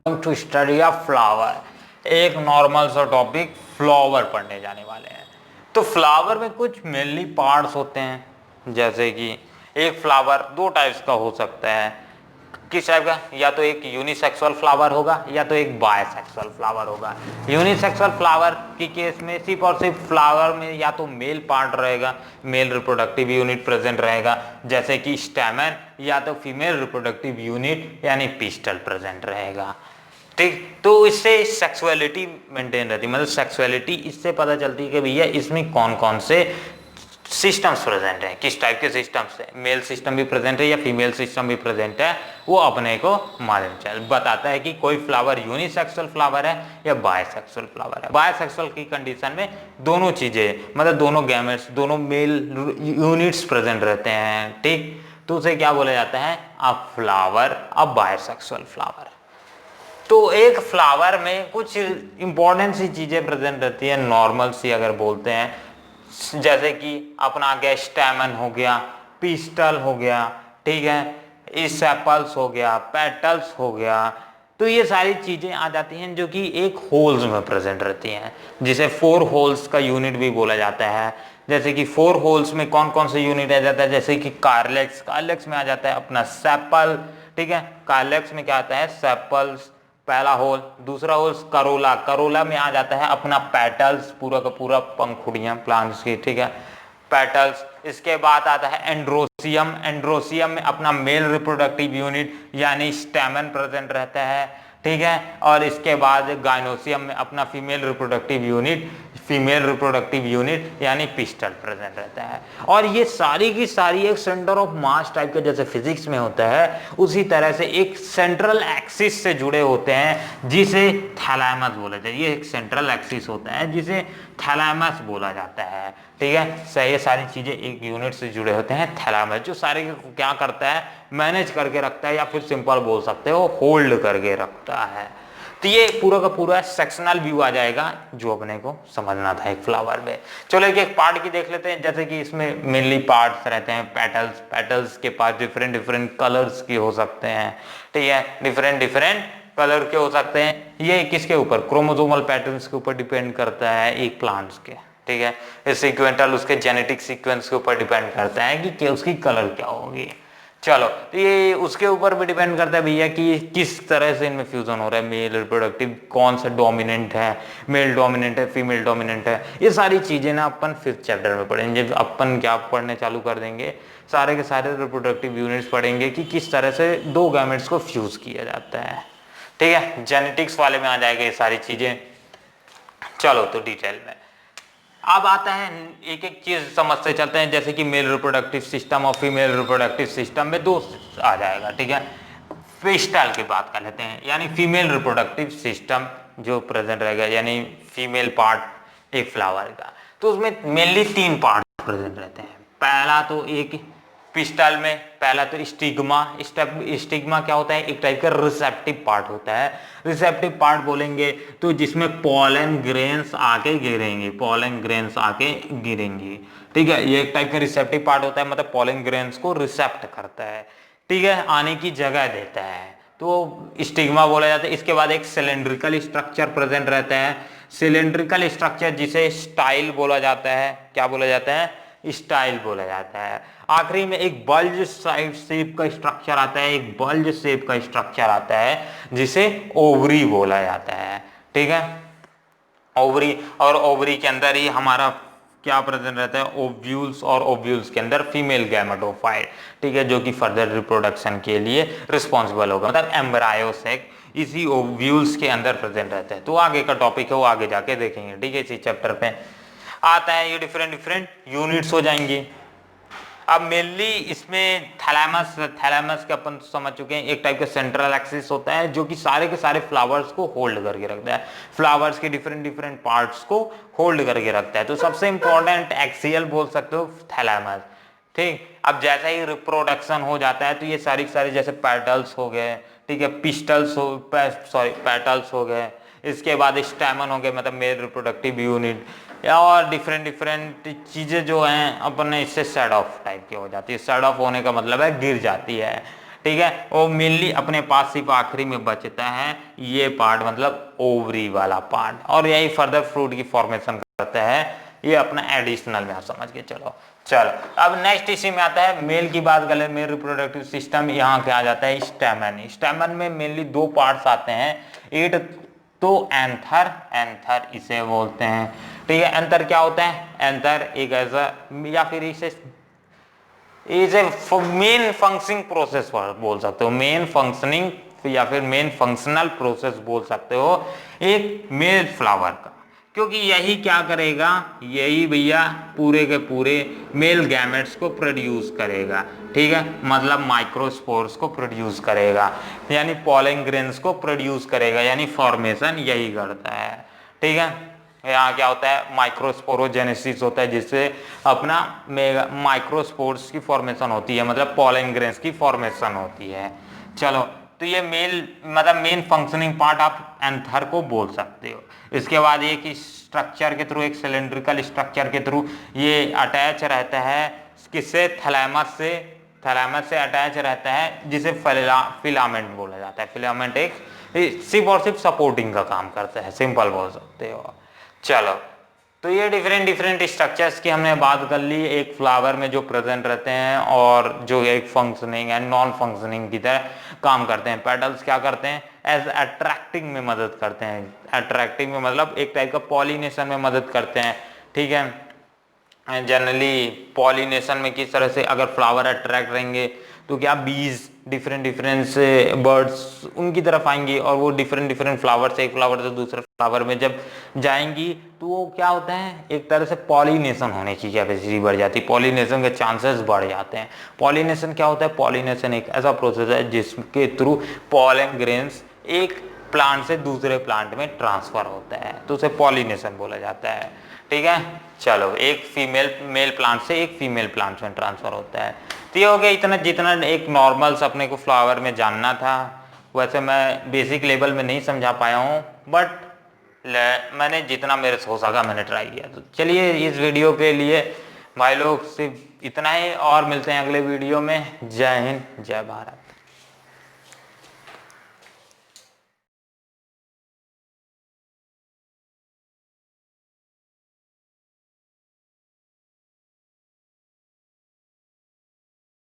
To study a flower. एक normal सा topic flower पढ़ने जाने वाले हैं। तो फ्लावर में कुछ मेनली पार्ट्स होते हैं, जैसे कि एक फ्लावर दो टाइप्स का हो सकता है। किस टाइप का? या तो एक यूनिसेक्सुअल फ्लावर होगा या तो एक बायसेक्सुअल फ्लावर होगा। यूनिसेक्सुअल फ्लावर की केस में सिर्फ और सिर्फ फ्लावर में या तो मेल पार्ट रहेगा, मेल रिप्रोडक्टिव यूनिट प्रेजेंट रहेगा, जैसे कि स्टैमेन, या तो फीमेल रिप्रोडक्टिव यूनिट यानी पिस्टल प्रेजेंट रहेगा। ठीक, तो इससे सेक्सुअलिटी मेंटेन रहती है, मतलब सेक्सुअलिटी इससे पता चलती है कि भैया इसमें कौन कौन से सिस्टम्स प्रेजेंट है, किस टाइप के सिस्टम्स है, मेल सिस्टम भी प्रेजेंट है या फीमेल सिस्टम भी प्रेजेंट है, वो अपने को मालूम चल बताता है कि कोई फ्लावर यूनिसेक्सुअल फ्लावर है या बायसेक्सुअल फ्लावर है। बायसेक्सुअल की कंडीशन में दोनों चीजें, मतलब दोनों गैमेट्स, दोनों मेल यूनिट्स प्रेजेंट रहते हैं। ठीक, तो उसे क्या बोला जाता है? अ फ्लावर, अ बायसेक्सुअल फ्लावर। तो एक फ्लावर में कुछ इंपॉर्टेंट सी चीजें प्रेजेंट रहती है, नॉर्मल सी अगर बोलते हैं, जैसे कि अपना आ गया स्टैमन हो गया, पिस्टल हो गया, ठीक है, सेपल्स हो गया, पेटल्स हो गया। तो ये सारी चीजें आ जाती हैं जो कि एक होल्स में प्रेजेंट रहती हैं, जिसे 4 होल्स का यूनिट भी बोला जाता है। जैसे कि 4 होल्स में कौन कौन से यूनिट आ जाता है? जैसे कि कार्लेक्स, कार्लेक्स में आ जाता है अपना सेपल, ठीक है, कार्लेक्स में क्या आता है? सेपल्स पहला होल। दूसरा होल करोला, करोला में आ जाता है अपना पेटल्स, पूरा का पूरा पंखुड़ियां प्लांट्स की, ठीक है, पेटल्स। इसके बाद आता है एंड्रोसियम, एंड्रोसियम में अपना मेल रिप्रोडक्टिव यूनिट यानी स्टैमन प्रेजेंट रहता है, ठीक है। और इसके बाद गाइनोसियम में अपना female reproductive unit, female reproductive unit यानी पिस्टल प्रेजेंट रहता है। और ये सारी की सारी एक सेंटर ऑफ मास टाइप का, जैसे फिजिक्स में होता है उसी तरह से एक सेंट्रल एक्सिस से जुड़े होते हैं, जिसे थैलेमस बोला जाता है। ये एक सेंट्रल एक्सिस होता है जिसे थैलेमस बोला जाता है, ठीक है। सही, ये सारी चीजें एक यूनिट से जुड़े होते हैं, थैलेमस, जो सारे क्या करता है? मैनेज करके रखता है, या फिर सिंपल बोल सकते हो होल्ड करके रखता है। तो ये पूरा का पूरा सेक्शनल व्यू आ जाएगा जो अपने को समझना था एक फ्लावर में। चलो एक पार्ट की देख लेते हैं, जैसे कि इसमें मेनली पार्ट्स रहते हैं पेटल्स, पेटल्स के पास डिफरेंट डिफरेंट कलर्स के हो सकते हैं, ठीक है, डिफरेंट डिफरेंट कलर के हो सकते हैं। ये किसके ऊपर? क्रोमोसोमल पैटर्न्स के ऊपर डिपेंड करता है एक प्लांट्स के, ठीक है। ये सीक्वेंटल उसके जेनेटिक सीक्वेंस के ऊपर डिपेंड करता है कि उसकी कलर क्या होगी। चलो, तो ये उसके ऊपर भी डिपेंड करता है भैया कि किस तरह से इनमें फ्यूजन हो रहा है, मेल रिप्रोडक्टिव कौन सा डोमिनेंट है, मेल डोमिनेंट है, फीमेल डोमिनेंट है। ये सारी चीजें ना अपन 5th चैप्टर में पढ़ेंगे। अपन क्या पढ़ने चालू कर देंगे? सारे के सारे रिप्रोडक्टिव यूनिट्स पढ़ेंगे कि किस तरह से दो गैमेट्स को फ्यूज किया जाता है, ठीक है। जेनेटिक्स वाले में आ जाएगा ये सारी चीजें। चलो तो डिटेल में अब आता है, एक एक चीज समझते चलते हैं, जैसे कि मेल रिप्रोडक्टिव सिस्टम और फीमेल रिप्रोडक्टिव सिस्टम में दो आ जाएगा, ठीक है। पिस्टल की बात कर लेते हैं, यानी फीमेल रिप्रोडक्टिव सिस्टम जो प्रेजेंट रहेगा, यानी फीमेल पार्ट एक फ्लावर का। तो उसमें मेनली 3 पार्ट प्रेजेंट रहते हैं। पहला तो एक पिस्टल में पहला तो स्टिग्मा, स्टिग्मा क्या होता है? एक टाइप का रिसेप्टिव पार्ट होता है। रिसेप्टिव पार्ट बोलेंगे तो जिसमें पॉलन ग्रेन्स आके गिरेंगे, पॉलन ग्रेन्स आके गिरेंगी, ठीक है। ये एक टाइप का रिसेप्टिव पार्ट होता है, मतलब पॉलन ग्रेन्स को रिसेप्ट करता है, ठीक है, आने की जगह देता है, तो स्टिग्मा बोला जाता है। इसके बाद एक सिलेंड्रिकल स्ट्रक्चर प्रेजेंट रहता है, सिलेंड्रिकल स्ट्रक्चर जिसे स्टाइल बोला जाता है। क्या बोला जाता है? स्टाइल बोला जाता है। आखिरी में एक बल्ज साइड शेप का स्ट्रक्चर आता है, एक बल्ज शेप का स्ट्रक्चर आता है जिसे ओवरी बोला जाता है, ठीक है, ओवरी। और ओवरी के अंदर ही हमारा क्या प्रेजेंट रहता है? ओव्यूल्स, और ओव्यूल्स के अंदर फीमेल गैमेटोफाइट, ठीक है, जो कि फर्दर रिप्रोडक्शन के लिए रिस्पॉन्सिबल होगा, मतलब एम्ब्रायो सेक इसी ओव्यूल्स के अंदर प्रेजेंट रहता है। तो आगे का टॉपिक है वो आगे जाके देखेंगे, ठीक है। इसी चैप्टर पे आता है, ये डिफरेंट डिफरेंट यूनिट्स हो जाएंगी। अब मेनली इसमें थैलेमस, थैलेमस के अपन समझ चुके हैं, एक टाइप का सेंट्रल एक्सिस होता है जो कि सारे के सारे फ्लावर्स को होल्ड करके रखता है, फ्लावर्स के डिफरेंट डिफरेंट पार्ट्स को होल्ड करके रखता है। तो सबसे इंपॉर्टेंट एक्सियल बोल सकते हो थैलेमस, ठीक। अब जैसा ही रिप्रोडक्शन हो जाता है तो ये सारी सारी जैसे पेटल्स हो गए, ठीक है, पिस्टल्स हो, सॉरी पेटल्स हो गए, इसके बाद स्टैमन हो गए, मतलब मेल रिप्रोडक्टिव यूनिट, या और डिफरेंट डिफरेंट चीजें जो हैं अपने इससे सेड ऑफ टाइप की हो जाती है। सेड ऑफ होने का मतलब है गिर जाती है, ठीक है। वो मेनली अपने पास सिर्फ आखिरी में बचता है ये पार्ट, मतलब ओवरी वाला पार्ट, और यही फर्दर फ्रूट की फॉर्मेशन करता है। ये अपना एडिशनल में आप समझ के चलो। अब नेक्स्ट इसी में आता है मेल की बात करें, मेल रिप्रोडक्टिव सिस्टम, यहाँ क्या आ जाता है स्टैमेन। स्टैमेन में मेनली दो पार्ट्स आते हैं, एट तो एंथर, एंथर इसे बोलते हैं, ठीक है। एंथर क्या होता है, एंथर एक ऐसा या फिर इसे मेन फंक्शनिंग प्रोसेस बोल सकते हो, मेन फंक्शनिंग या फिर मेन फंक्शनल प्रोसेस बोल सकते हो एक मेल फ्लावर का, क्योंकि यही क्या करेगा, यही भैया पूरे के पूरे मेल गैमेट्स को प्रोड्यूस करेगा, ठीक है। मतलब माइक्रोस्पोर्स को प्रोड्यूस करेगा, यानी पॉलन ग्रेन्स को प्रोड्यूस करेगा, यानी फॉर्मेशन यही करता है, ठीक है। यहाँ क्या होता है, माइक्रोस्पोरोजेनेसिस होता है, जिससे अपना माइक्रोस्पोर्स की फॉर्मेशन होती है, मतलब पॉलन ग्रेन्स की फॉर्मेशन होती है। चलो, तो ये मेल मतलब मेन फंक्शनिंग पार्ट आप एंथर को बोल सकते हो। इसके बाद एक स्ट्रक्चर के थ्रू, एक सिलेंड्रिकल स्ट्रक्चर के थ्रू ये अटैच रहता है किससे, थैलेमस से, थैलेमस से अटैच रहता है, जिसे फिलामेंट बोला जाता है। फिलामेंट एक सिर्फ और सिर्फ सपोर्टिंग का काम करता है, सिंपल बोल सकते हो। चलो, तो ये डिफरेंट स्ट्रक्चर्स की हमने बात कर ली, एक फ्लावर में जो प्रेजेंट रहते हैं और जो एक फंक्शनिंग एंड नॉन फंक्शनिंग की तरह काम करते हैं। पेटल्स क्या करते हैं, एज अट्रैक्टिंग में मदद करते हैं, अट्रैक्टिंग में मतलब एक टाइप का पॉलिनेशन में मदद करते हैं, ठीक है। जनरली पॉलिनेशन में किस तरह से, अगर फ्लावर अट्रैक्ट रहेंगे तो क्या बीज डिफरेंट से बर्ड्स उनकी तरफ आएंगी, और वो डिफरेंट फ्लावर से, एक फ्लावर से दूसरे फ्लावर में जब जाएंगी तो वो क्या होता है, एक तरह से पॉलिनेशन होने की कैपेसिटी बढ़ जाती है, पॉलिनेशन के चांसेस बढ़ जाते हैं। पॉलिनेशन क्या होता है, पॉलिनेशन एक ऐसा प्रोसेस है जिसके थ्रू पॉलन ग्रेन्स एक प्लांट से दूसरे प्लांट में ट्रांसफर होता है, तो उसे पॉलिनेशन बोला जाता है, ठीक है। चलो, एक फीमेल मेल प्लांट से एक फीमेल प्लांट में ट्रांसफर होता है। तो ये हो गया इतना, जितना एक नॉर्मल्स अपने को फ्लावर में जानना था। वैसे मैं बेसिक लेवल में नहीं समझा पाया हूँ, बट मैंने जितना मेरे से हो सका मैंने ट्राई किया। तो चलिए, इस वीडियो के लिए भाई लोग सिर्फ इतना ही, और मिलते हैं अगले वीडियो में। जय हिंद, जय भारत।